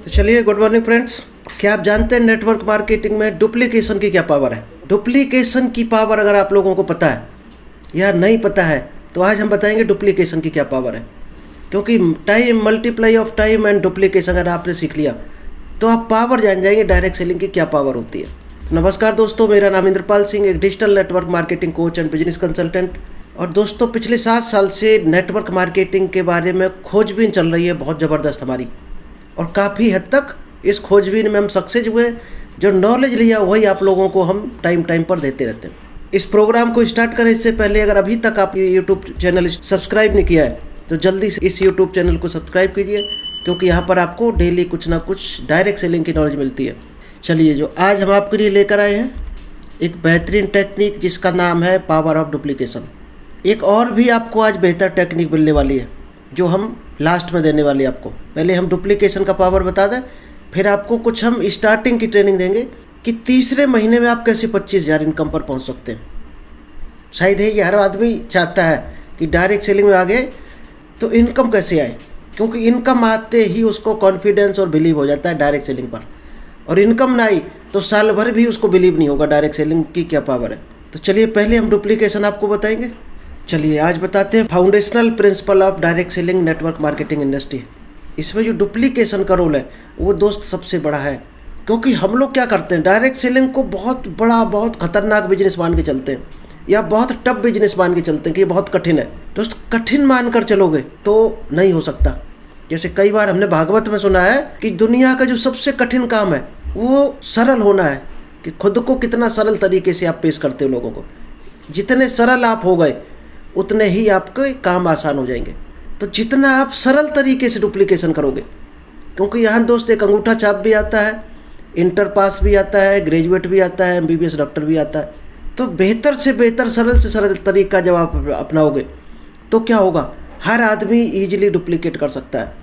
तो चलिए, good morning friends. क्या आप जानते हैं नेटवर्क मार्केटिंग में डुप्लीकेशन की क्या पावर है? डुप्लीकेशन की पावर अगर आप लोगों को पता है या नहीं पता है तो आज हम बताएंगे डुप्लीकेशन की क्या पावर है। क्योंकि time, multiply of time and duplication अगर आपने सीख लिया तो आप पावर जान जाएंगे डायरेक्ट सेलिंग की क्या पावर होती है। नमस्कार दोस्तों, मेरा नाम इंद्रपाल सिंह, एक digital network marketing coach and business consultant. और दोस्तों, पिछले 7 साल से नेटवर्क मार्केटिंग के बारे में खोजबीन चल रही है बहुत ज़बरदस्त हमारी, और काफ़ी हद तक इस खोजबीन में हम सक्सेस हुए। जो नॉलेज लिया वही आप लोगों को हम टाइम पर देते रहते हैं। इस प्रोग्राम को स्टार्ट करें इससे पहले अगर अभी तक आप ये यूट्यूब चैनल सब्सक्राइब नहीं किया है तो जल्दी से इस यूट्यूब चैनल को सब्सक्राइब कीजिए, क्योंकि यहाँ पर आपको डेली कुछ ना कुछ डायरेक्ट सेलिंग की नॉलेज मिलती है। चलिए, जो आज हम आपके लिए लेकर आए हैं एक बेहतरीन टेक्निक जिसका नाम है पावर ऑफ डुप्लीकेशन। एक और भी आपको आज बेहतर टेक्निक मिलने वाली है जो हम लास्ट में देने वाले हैं आपको। पहले हम डुप्लीकेशन का पावर बता दें, फिर आपको कुछ हम स्टार्टिंग की ट्रेनिंग देंगे कि तीसरे महीने में आप कैसे 25,000 इनकम पर पहुंच सकते हैं। शायद है ये हर आदमी चाहता है कि डायरेक्ट सेलिंग में आ गए तो इनकम कैसे आए, क्योंकि इनकम आते ही उसको कॉन्फिडेंस और बिलीव हो जाता है डायरेक्ट सेलिंग पर, और इनकम ना आई तो साल भर भी उसको बिलीव नहीं होगा डायरेक्ट सेलिंग की क्या पावर है। तो चलिए, पहले हम डुप्लीकेशन आपको बताएंगे। चलिए, आज बताते हैं foundational principle of direct selling network marketing industry. इसमें जो डुप्लीकेशन का रोल है वो दोस्त सबसे बड़ा है, क्योंकि हम लोग क्या करते हैं, डायरेक्ट सेलिंग को बहुत बड़ा, बहुत खतरनाक बिजनेस मान के चलते हैं, या बहुत टफ बिजनेस मान के चलते हैं कि ये बहुत कठिन है। दोस्त, कठिन मानकर चलोगे तो नहीं हो सकता। जैसे कई बार हमने भागवत में सुना है कि दुनिया का जो सबसे कठिन काम है वो सरल होना है, कि खुद को कितना सरल तरीके से आप पेश करते हो लोगों को। जितने सरल आप हो गए उतने ही आपके काम आसान हो जाएंगे। तो जितना आप सरल तरीके से डुप्लीकेशन करोगे, क्योंकि यहाँ दोस्त एक अंगूठा छाप भी आता है, इंटर पास भी आता है, ग्रेजुएट भी आता है, MBBS डॉक्टर भी आता है। तो बेहतर से बेहतर, सरल से सरल तरीका जब आप अपनाओगे तो क्या होगा, हर आदमी ईजिली डुप्लीकेट कर सकता है।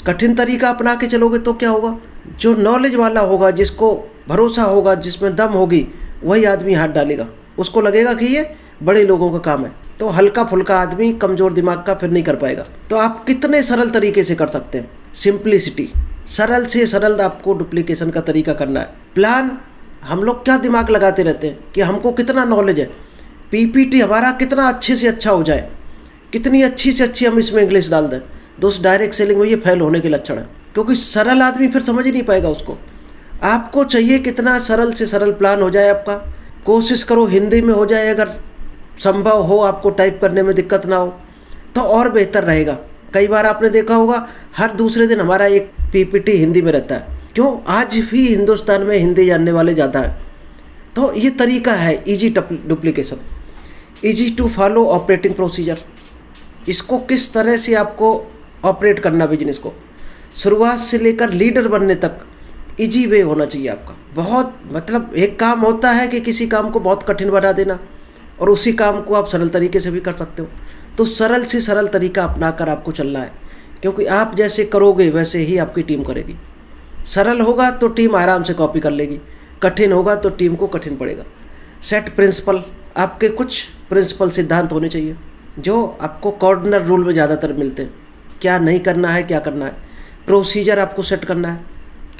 कठिन तरीका अपना के चलोगे तो क्या होगा, जो नॉलेज वाला होगा, जिसको भरोसा होगा, जिसमें दम होगी, वही आदमी हाथ डालेगा। उसको लगेगा कि ये बड़े लोगों का काम है। तो हल्का फुल्का आदमी, कमज़ोर दिमाग का, फिर नहीं कर पाएगा। तो आप कितने सरल तरीके से कर सकते हैं। सिंप्लिसिटी, सरल से सरल आपको डुप्लीकेशन का तरीका करना है। प्लान, हम लोग क्या दिमाग लगाते रहते हैं कि हमको कितना नॉलेज है, PPT हमारा कितना अच्छे से अच्छा हो जाए, कितनी अच्छी से अच्छी हम इसमें इंग्लिश डाल दें। दोस्त, डायरेक्ट सेलिंग में ये फेल होने के लक्षण है, क्योंकि सरल आदमी फिर समझ ही नहीं पाएगा उसको। आपको चाहिए कितना सरल से सरल प्लान हो जाए आपका। कोशिश करो हिंदी में हो जाए, अगर संभव हो, आपको टाइप करने में दिक्कत ना हो तो और बेहतर रहेगा। कई बार आपने देखा होगा हर दूसरे दिन हमारा एक PPT हिंदी में रहता है। क्यों? आज भी हिंदुस्तान में हिंदी जानने वाले ज़्यादा हैं। तो ये तरीका है easy duplication, easy to follow operating procedure. इसको किस तरह से आपको ऑपरेट करना, बिजनेस को शुरुआत से लेकर लीडर बनने तक इजी वे होना चाहिए आपका। बहुत मतलब, एक काम होता है कि किसी काम को बहुत कठिन बना देना, और उसी काम को आप सरल तरीके से भी कर सकते हो। तो सरल से सरल तरीका अपनाकर आपको चलना है, क्योंकि आप जैसे करोगे वैसे ही आपकी टीम करेगी। सरल होगा तो टीम आराम से कॉपी कर लेगी, कठिन होगा तो टीम को कठिन पड़ेगा। सेट प्रिंसिपल, आपके कुछ प्रिंसिपल सिद्धांत होने चाहिए जो आपको कॉर्डिनर रूल में ज़्यादातर मिलते हैं। क्या नहीं करना है, क्या करना है। प्रोसीजर आपको सेट करना है,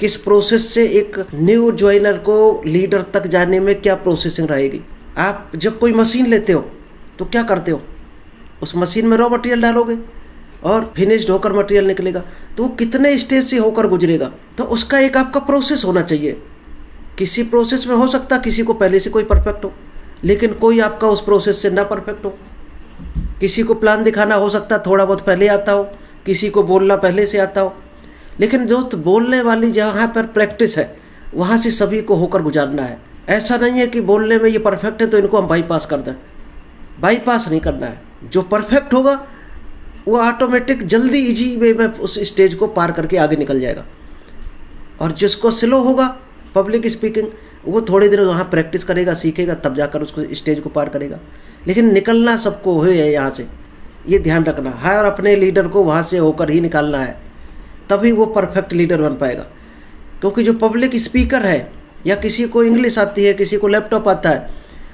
किस प्रोसेस से एक न्यू ज्वाइनर को लीडर तक जाने में क्या प्रोसेसिंग रहेगी। आप जब कोई मशीन लेते हो तो क्या करते हो, उस मशीन में रॉ मटेरियल डालोगे और फिनिश्ड होकर मटेरियल निकलेगा, तो वो कितने स्टेज से होकर गुजरेगा। तो उसका एक आपका प्रोसेस होना चाहिए। किसी प्रोसेस में हो सकता किसी को पहले से कोई परफेक्ट हो, लेकिन कोई आपका उस प्रोसेस से ना परफेक्ट हो। किसी को प्लान दिखाना हो सकता थोड़ा बहुत पहले आता हो, किसी को बोलना पहले से आता हो, लेकिन जो बोलने वाली जहाँ पर प्रैक्टिस है वहाँ से सभी को होकर गुजारना है। ऐसा नहीं है कि बोलने में ये परफेक्ट है तो इनको हम बाईपास कर दें। बाईपास नहीं करना है। जो परफेक्ट होगा वो ऑटोमेटिक जल्दी इजी वे में उस स्टेज को पार करके आगे निकल जाएगा, और जिसको स्लो होगा पब्लिक स्पीकिंग, वो थोड़े दिन वहाँ प्रैक्टिस करेगा, सीखेगा, तब जाकर उसको स्टेज को पार करेगा। लेकिन निकलना सबको है यहाँ से, ये ध्यान रखना है, और अपने लीडर को वहाँ से होकर ही निकालना है, तभी वो परफेक्ट लीडर बन पाएगा। क्योंकि जो पब्लिक स्पीकर है, या किसी को इंग्लिश आती है, किसी को लैपटॉप आता है,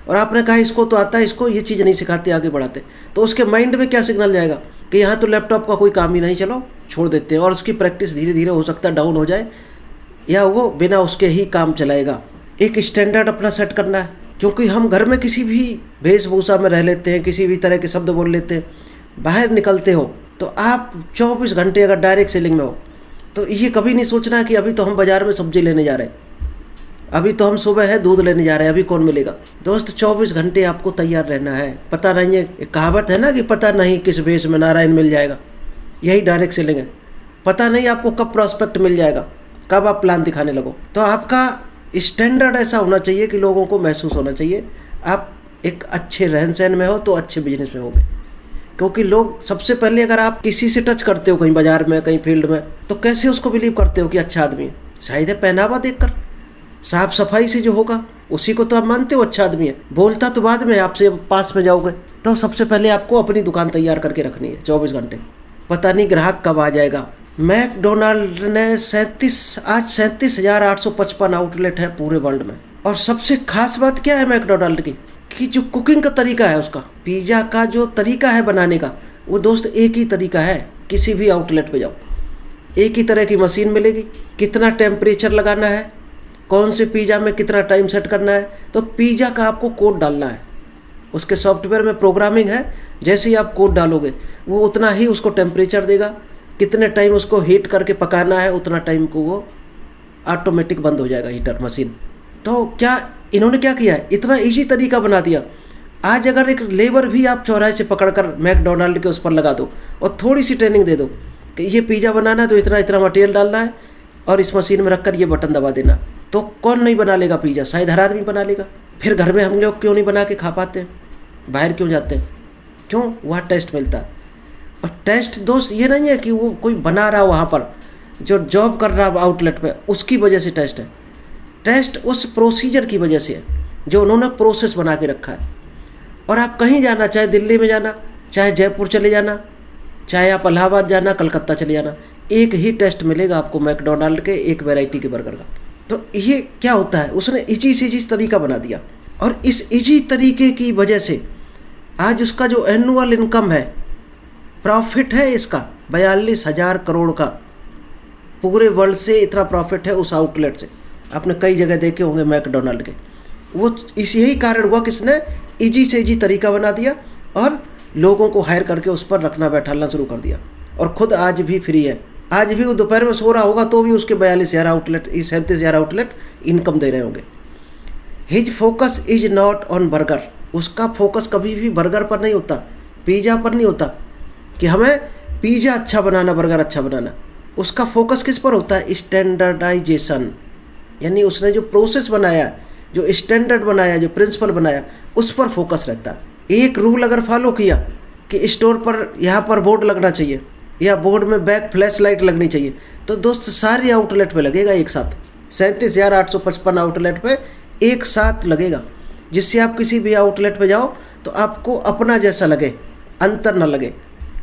और आपने कहा इसको तो आता है, इसको ये चीज़ नहीं सिखाते, आगे बढ़ाते, तो उसके माइंड में क्या सिग्नल जाएगा कि यहाँ तो लैपटॉप का कोई काम ही नहीं, चलो छोड़ देते हैं और उसकी प्रैक्टिस धीरे धीरे हो सकता है डाउन हो जाए या वो बिना उसके ही काम चलाएगा। एक स्टैंडर्ड अपना सेट करना है, क्योंकि हम घर में किसी भी वेशभूषा में रह लेते हैं, किसी भी तरह के शब्द बोल लेते हैं। बाहर निकलते हो तो आप 24 घंटे अगर डायरेक्ट सेलिंग में हो तो ये कभी नहीं सोचना कि अभी तो हम बाज़ार में सब्जी लेने जा रहे हैं, अभी तो हम सुबह है दूध लेने जा रहे हैं, अभी कौन मिलेगा। दोस्त 24 घंटे आपको तैयार रहना है। पता नहीं है, एक कहावत है ना कि पता नहीं किस वेश में नारायण मिल जाएगा, यही डायरेक्ट सेलिंग है। पता नहीं आपको कब प्रॉस्पेक्ट मिल जाएगा, कब आप प्लान दिखाने लगो। तो आपका स्टैंडर्ड ऐसा होना चाहिए कि लोगों को महसूस होना चाहिए आप एक अच्छे रहन सहन में हो तो अच्छे बिजनेस में होगे। क्योंकि लोग सबसे पहले अगर आप किसी से टच करते हो कहीं बाजार में कहीं फील्ड में तो कैसे उसको बिलीव करते हो कि अच्छा आदमी है? शायद है पहनावा देखकर, साफ सफाई से जो होगा उसी को तो आप मानते हो अच्छा आदमी है। बोलता तो बाद में आपसे पास में जाओगे। तो सबसे पहले आपको अपनी दुकान तैयार करके रखनी है 24 घंटे। पता नहीं ग्राहक कब आ जाएगा। मैकडोनाल्ड ने आज 37,855 आउटलेट है पूरे वर्ल्ड में। और सबसे खास बात क्या है मैकडोनाल्ड की कि जो कुकिंग का तरीका है उसका, पिज़्ज़ा का जो तरीका है बनाने का, वो दोस्त एक ही तरीका है। किसी भी आउटलेट पे जाओ एक ही तरह की मशीन मिलेगी। कितना टेम्परेचर लगाना है, कौन से पिज़्ज़ा में कितना टाइम सेट करना है, तो पिज़्ज़ा का आपको कोड डालना है। उसके सॉफ्टवेयर में प्रोग्रामिंग है, जैसे ही आप कोड डालोगे वो उतना ही उसको टेम्परेचर देगा, कितने टाइम उसको हीट करके पकाना है उतना टाइम को वो ऑटोमेटिक बंद हो जाएगा हीटर मशीन। तो क्या इन्होंने क्या किया है, इतना इजी तरीका बना दिया। आज अगर एक लेबर भी आप चौराहे से पकड़कर मैकडोनाल्ड के उस पर लगा दो और थोड़ी सी ट्रेनिंग दे दो कि ये पिज़्ज़ा बनाना है तो इतना इतना मटेरियल डालना है और इस मशीन में रखकर ये बटन दबा देना, तो कौन नहीं बना लेगा पिज़्ज़ा? शायद हर आदमी बना लेगा। फिर घर में हम लोग क्यों नहीं बना के खा पाते हैं, बाहर क्यों जाते हैं? क्यों? वहाँ टेस्ट मिलता है। और टेस्ट दोस्त ये नहीं है कि वो कोई बना रहा वहाँ पर जो जॉब कर रहा आउटलेट पे उसकी वजह से टेस्ट है। टेस्ट उस प्रोसीजर की वजह से है जो उन्होंने प्रोसेस बना के रखा है। और आप कहीं जाना, चाहे दिल्ली में जाना, चाहे जयपुर चले जाना, चाहे आप इलाहाबाद जाना, कलकत्ता चले जाना, एक ही टेस्ट मिलेगा आपको मैकडोनाल्ड के एक वैरायटी के बर्गर का। तो ये क्या होता है, उसने इजी से इजी तरीका बना दिया। और इस इजी तरीके की वजह से आज उसका जो एनुअल इनकम है, प्रॉफिट है इसका 42,000 करोड़ का। पूरे वर्ल्ड से इतना प्रॉफिट है उस आउटलेट से। आपने कई जगह देखे होंगे मैकडोनाल्ड के। वो इसी ही कारण हुआ किसने इजी से इजी तरीका बना दिया और लोगों को हायर करके उस पर रखना बैठाना शुरू कर दिया। और खुद आज भी फ्री है। आज भी वो दोपहर में सो रहा होगा तो भी उसके 42,000 आउटलेट 37,000 आउटलेट इनकम दे रहे होंगे। His focus is not on burger. उसका फोकस कभी भी बर्गर पर नहीं होता, पिज़्ज़ा पर नहीं होता कि हमें पिज़्ज़ा अच्छा बनाना, बर्गर अच्छा बनाना। उसका फोकस किस पर होता है? स्टैंडर्डाइजेशन। यानी उसने जो प्रोसेस बनाया, जो स्टैंडर्ड बनाया, जो प्रिंसिपल बनाया, उस पर फोकस रहता है। एक रूल अगर फॉलो किया कि स्टोर पर यहाँ पर बोर्ड लगना चाहिए या बोर्ड में बैक फ्लैश लाइट लगनी चाहिए, तो दोस्त सारे आउटलेट पे लगेगा एक साथ। 37,855 आउटलेट पे एक साथ लगेगा, जिससे आप किसी भी आउटलेट पे जाओ तो आपको अपना जैसा लगे, अंतर ना लगे।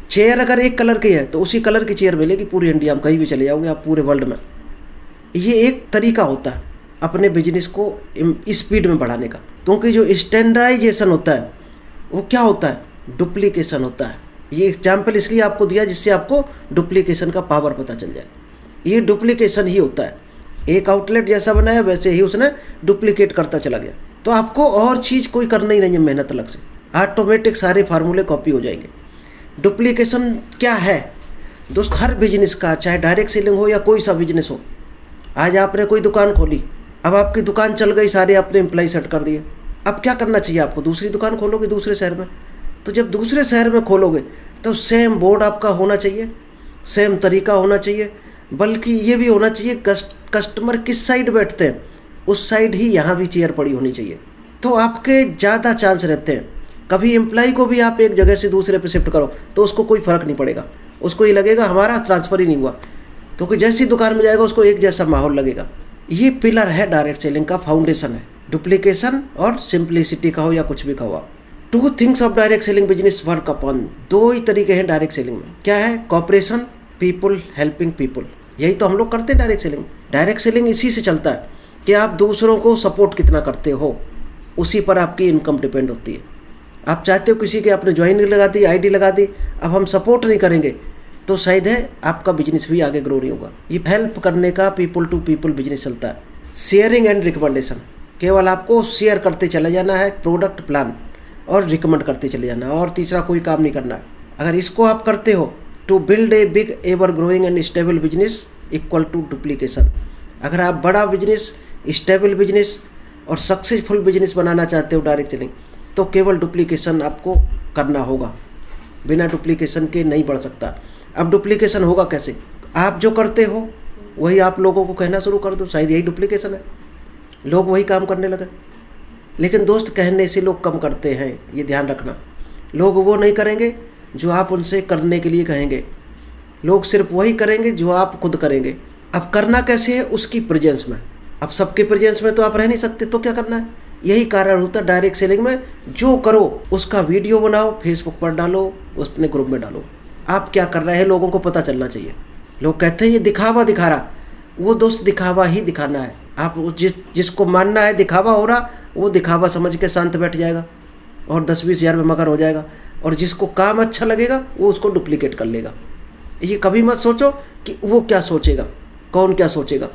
चेयर अगर एक कलर की है तो उसी कलर की चेयर मिलेगी पूरी इंडिया में, कहीं भी चले जाओगे आप पूरे वर्ल्ड में। ये एक तरीका होता है अपने बिजनेस को स्पीड में बढ़ाने का। क्योंकि जो स्टैंडर्डाइजेशन होता है वो क्या होता है? डुप्लीकेशन होता है। ये एग्जाम्पल इसलिए आपको दिया जिससे आपको डुप्लीकेशन का पावर पता चल जाए। ये डुप्लीकेशन ही होता है। एक आउटलेट जैसा बनाया वैसे ही उसने डुप्लीकेट करता चला गया। तो आपको और चीज़ कोई करना ही नहीं है मेहनत अलग से, ऑटोमेटिक सारे फार्मूले कॉपी हो जाएंगे। डुप्लीकेशन क्या है दोस्त? हर बिजनेस का, चाहे डायरेक्ट सेलिंग हो या कोई सा बिजनेस हो। आज आपने कोई दुकान खोली, अब आपकी दुकान चल गई, सारे आपने एम्प्लॉय सेट कर दिए। अब क्या करना चाहिए आपको? दूसरी दुकान खोलोगे दूसरे शहर में। तो जब दूसरे शहर में खोलोगे तो सेम बोर्ड आपका होना चाहिए, सेम तरीका होना चाहिए, बल्कि ये भी होना चाहिए कस्टमर किस साइड बैठते हैं उस साइड ही यहाँ भी चेयर पड़ी होनी चाहिए। तो आपके ज़्यादा चांस रहते हैं। कभी एम्प्लॉय को भी आप एक जगह से दूसरे पे शिफ्ट करो तो उसको कोई फ़र्क नहीं पड़ेगा, उसको ये लगेगा हमारा ट्रांसफ़र ही नहीं हुआ, क्योंकि जैसी दुकान में जाएगा उसको एक जैसा माहौल लगेगा। ये पिलर है डायरेक्ट सेलिंग का, फाउंडेशन है। डुप्लीकेशन और सिंप्लिसिटी का हो या कुछ भी का हो। 2 things of direct selling business work upon. 2 ही तरीके हैं डायरेक्ट सेलिंग में। क्या है? Cooperation, people, helping people. यही तो हम लोग करते हैं डायरेक्ट सेलिंग। डायरेक्ट सेलिंग इसी से चलता है कि आप दूसरों को सपोर्ट कितना करते हो, उसी पर आपकी इनकम डिपेंड होती है। आप चाहते हो किसी के आपने ज्वाइनिंग लगा दी, आईडी लगा दी, अब हम सपोर्ट नहीं करेंगे तो शायद है आपका बिजनेस भी आगे ग्रो नहीं होगा। ये हेल्प करने का पीपल टू पीपल बिजनेस चलता है। शेयरिंग एंड रिकमेंडेशन, केवल आपको शेयर करते चले जाना है प्रोडक्ट प्लान और रिकमेंड करते चले जाना है, और तीसरा कोई काम नहीं करना है। अगर इसको आप करते हो to build a big ever growing and stable business equal to duplication. अगर आप बड़ा बिजनेस, स्टेबल बिजनेस और सक्सेसफुल बिजनेस बनाना चाहते हो डायरेक्ट सेलिंग, तो केवल डुप्लीकेशन आपको करना होगा। बिना डुप्लीकेशन के नहीं बढ़ सकता। अब डुप्लीकेशन होगा कैसे? आप जो करते हो वही आप लोगों को कहना शुरू कर दो, शायद यही डुप्लीकेशन है, लोग वही काम करने लगे। लेकिन दोस्त, कहने से लोग कम करते हैं, ये ध्यान रखना। लोग वो नहीं करेंगे जो आप उनसे करने के लिए कहेंगे, लोग सिर्फ वही करेंगे जो आप खुद करेंगे। अब करना कैसे है? उसकी प्रेजेंस में। अब सबके प्रेजेंस में तो आप रह नहीं सकते, तो क्या करना है? यही कारण होता है डायरेक्ट सेलिंग में, जो करो उसका वीडियो बनाओ, फेसबुक पर डालो, अपने ग्रुप में डालो। आप क्या कर रहे हैं लोगों को पता चलना चाहिए। लोग कहते हैं ये दिखावा दिखा रहा, वो दोस्त दिखावा ही दिखाना है। आप जिसको मानना है दिखावा हो रहा, वो दिखावा समझ के शांत बैठ जाएगा और 10-20 हज़ार में मगर हो जाएगा, और जिसको काम अच्छा लगेगा वो उसको डुप्लीकेट कर लेगा। ये कभी मत सोचो कि वो क्या सोचेगा, कौन क्या सोचेगा।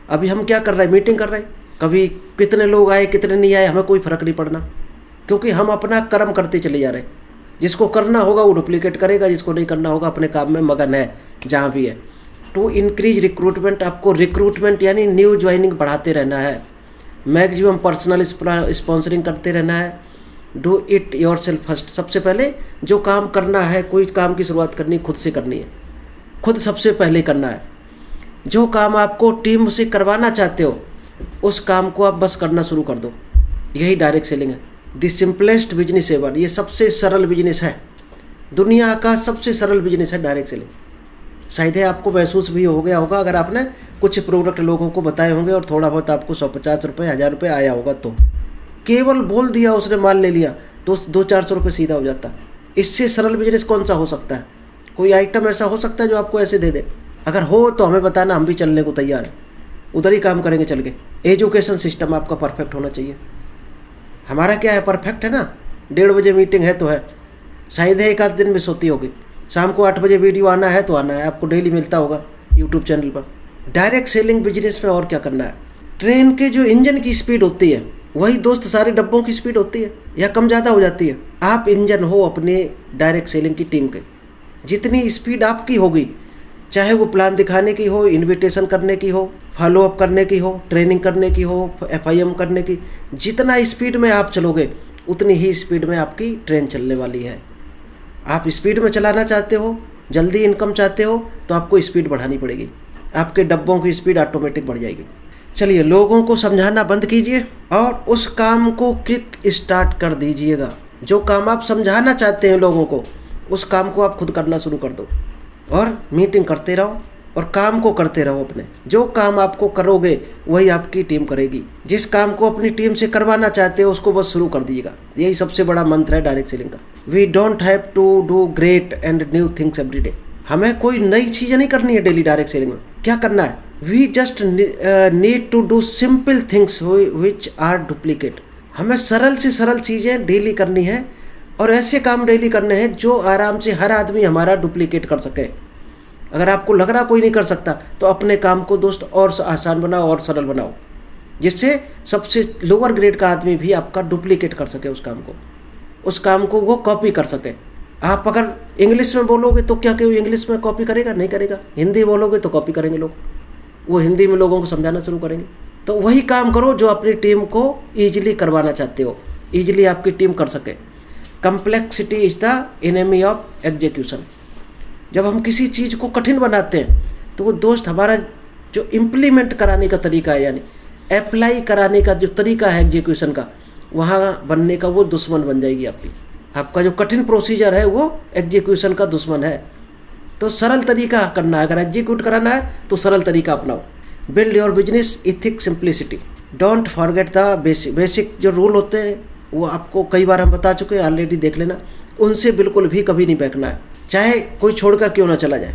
अभी हम क्या कर रहे हैं? मीटिंग कर रहे हैं। कभी कितने लोग आए कितने नहीं आए हमें कोई फ़र्क नहीं पड़ना, क्योंकि हम अपना कर्म करते चले जा रहे हैं। जिसको करना होगा वो डुप्लीकेट करेगा, जिसको नहीं करना होगा अपने काम में मगन है जहाँ भी है। टू इंक्रीज रिक्रूटमेंट, आपको रिक्रूटमेंट यानी न्यू ज्वाइनिंग बढ़ाते रहना है। मैक्सिमम पर्सनल स्पॉन्सरिंग करते रहना है। Do it your self first, सबसे पहले जो काम करना है, कोई काम की शुरुआत करनी खुद से करनी है, खुद सबसे पहले करना है। जो काम आपको टीम से करवाना चाहते हो उस काम को आप बस करना शुरू कर दो। यही डायरेक्ट सेलिंग है। द सिंपलेस्ट बिजनेस एवर, ये सबसे सरल बिजनेस है, दुनिया का सबसे सरल बिजनेस है डायरेक्ट सेलिंग। शायद है आपको महसूस भी हो गया होगा अगर आपने कुछ प्रोडक्ट लोगों को बताए होंगे और थोड़ा बहुत आपको 150 रुपये 1000 रुपये आया होगा, तो केवल बोल दिया उसने, माल ले लिया तो 200-400 रुपये सीधा हो जाता। इससे सरल बिजनेस कौन सा हो सकता है? कोई आइटम ऐसा हो सकता है जो आपको ऐसे दे दे? अगर हो तो हमें बताना, हम भी चलने को तैयार हैं, उधर ही काम करेंगे चल के। एजुकेशन सिस्टम आपका परफेक्ट होना चाहिए। हमारा क्या है? परफेक्ट है ना। 1:30 बजे मीटिंग है तो है, शायद है एक आध दिन मिस होती होगी। शाम को 8 बजे वीडियो आना है तो आना है, आपको डेली मिलता होगा यूट्यूब चैनल पर। डायरेक्ट सेलिंग बिजनेस में और क्या करना है? ट्रेन के जो इंजन की स्पीड होती है वही दोस्त सारे डब्बों की स्पीड होती है, या कम ज़्यादा हो जाती है। आप इंजन हो अपने डायरेक्ट सेलिंग की टीम के। जितनी स्पीड आपकी होगी, चाहे वो प्लान दिखाने की हो, इन्विटेशन करने की हो, फॉलोअप करने की हो, ट्रेनिंग करने की हो, FIM करने की, जितना स्पीड में आप चलोगे उतनी ही स्पीड में आपकी ट्रेन चलने वाली है। आप स्पीड में चलाना चाहते हो, जल्दी इनकम चाहते हो, तो आपको स्पीड बढ़ानी पड़ेगी। आपके डब्बों की स्पीड ऑटोमेटिक बढ़ जाएगी। चलिए, लोगों को समझाना बंद कीजिए और उस काम को क्विक स्टार्ट कर दीजिएगा। जो काम आप समझाना चाहते हैं लोगों को, उस काम को आप खुद करना शुरू कर दो और मीटिंग करते रहो और काम को करते रहो अपने। जो काम आपको करोगे वही आपकी टीम करेगी। जिस काम को अपनी टीम से करवाना चाहते हो उसको बस शुरू कर दीजिएगा। यही सबसे बड़ा मंत्र है डायरेक्ट सेलिंग का। We don't have to do great and new things every day. हमें कोई नई चीज़ें नहीं करनी है डेली डायरेक्ट सेलिंग में। क्या करना है? We just need to do simple things which are duplicate. हमें सरल से सरल चीज़ें डेली करनी है और ऐसे काम डेली करने हैं जो आराम से हर आदमी हमारा डुप्लीकेट कर सके। अगर आपको लग रहा कोई नहीं कर सकता तो अपने काम को दोस्त और आसान बनाओ और सरल बनाओ, जिससे सबसे लोअर ग्रेड का आदमी भी आपका डुप्लीकेट कर सके उस काम को वो कॉपी कर सके। आप अगर इंग्लिश में बोलोगे तो क्या कोई इंग्लिश में कॉपी करेगा? नहीं करेगा। हिंदी बोलोगे तो कॉपी करेंगे लोग, वो हिंदी में लोगों को समझाना शुरू करेंगे। तो वही काम करो जो अपनी टीम को ईजिली करवाना चाहते हो, ईजिली आपकी टीम कर सके। Complexity is the enemy of execution. जब हम किसी चीज़ को कठिन बनाते हैं तो वो दोस्त हमारा जो इम्प्लीमेंट कराने का तरीका है, यानी अप्लाई कराने का जो तरीका है एग्जीक्यूशन का, वहाँ बनने का वो दुश्मन बन जाएगी आपकी। आपका जो कठिन प्रोसीजर है वो एग्जीक्यूशन का दुश्मन है। तो सरल तरीका करना है। अगर एग्जीक्यूट कराना है तो सरल तरीका अपनाओ। Build your business ethic simplicity. Don't forget the basic जो रूल होते हैं वो आपको कई बार हम बता चुके हैं, ऑलरेडी देख लेना। उनसे बिल्कुल भी कभी नहीं बहकना है, चाहे कोई छोड़कर क्यों ना चला जाए।